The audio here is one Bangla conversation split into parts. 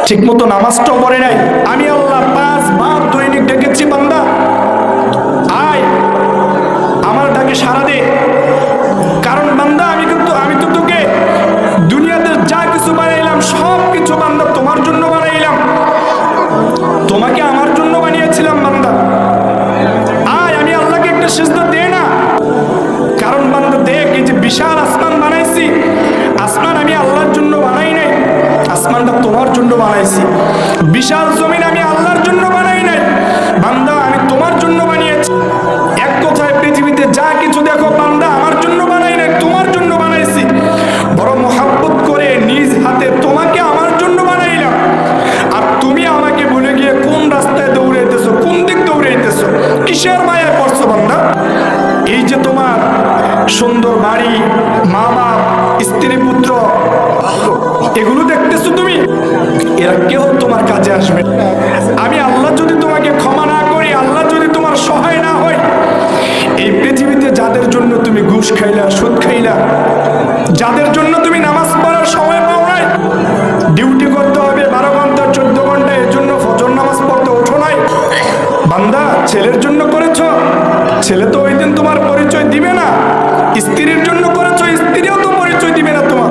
ঠিক মতো নামাজটাও পড়ে নাই। আমি আল্লাহ 5 বার দৈনিক ডেকেছি, বান্দা আয় আমার ডাকে সাড়া দে। কারণ বান্দা আমি তো তোকে দুনিয়াতে যা কিছু বানাইলাম সব কিছু বান্দা তোমার জন্য বানাইলাম, তোমাকে আমার জন্য বানিয়েছিলাম। বান্দা আয়, আমি আল্লাহকে একটা সিজদা দে না। কারণ বান্দা দেখ, এই যে বিশাল আসমান বানাইছি, আসমান আমি আল্লাহর জন্য বানাই নাই, আসমানটা তোমার জন্য বানাইছি। বিশাল জমিন আমি আল্লাহর জন্য বানাই নাই, বান্দা আমি তোমার জন্য বানিয়েছি। এক কথায় পৃথিবীতে যা কিছু দেখো বান্দা আমার জন্য বানাই নাই, তোমার জন্য বানাইছি। বড় মোহাব্বত করে নিজ হাতে তোমাকে আমার জন্য বানাইলাম। আর তুমি আমাকে ভুলে গিয়ে কোন রাস্তায় দৌড়াইতেছো, কোন দিক দৌড়াইতেছো, কিসের মায়ায় পড়ছো বান্দা? এই যে তোমার সুন্দর বাড়ি, মা বাপ, স্ত্রী, পুত্র, এগুলো দেখতেছো তুমি, এরা কেউ তোমার কাজে আসবে। আমি আল্লাহ যদি তোমাকে ক্ষমা না করি, আল্লাহ যদি তোমার সহায় না হয়, এই পৃথিবীতে যাদের জন্য তুমি ঘুষ খাইলা, সুদ খাইলা, যাদের জন্য তুমি নামাজ পড়ার সময় পাও নাই, ডিউটি করতে হবে 12 ঘন্টা 14 ঘন্টা, এর জন্য ফজর নামাজ পড়তে ওঠো নাই, বান্দা ছেলের জন্য করেছো, ছেলে তো ওই দিন তোমার পরিচয় দিবে না। স্ত্রীর জন্য করেছো, স্ত্রীও তো পরিচয় দিবে না তোমার।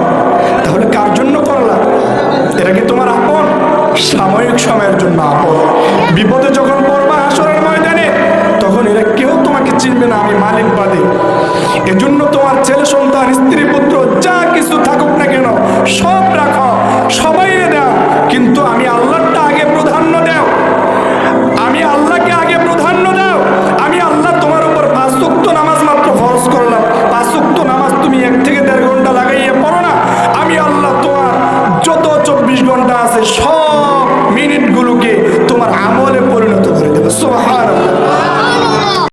তাহলে কার জন্য করলা? এরা কি তোমার আপন? সাময়িক সময়ের জন্য আপন। বিপদে যখন পড়বা হাসরের ময়দানে, তখন এরা কেউ তোমাকে চিনবে না, আমি মালিক বাদে। এজন্য তোমার ছেলে সন্তান, স্ত্রী, পুত্র যা কিছু থাকুক না কেন সব রাখো, সবাই দাও,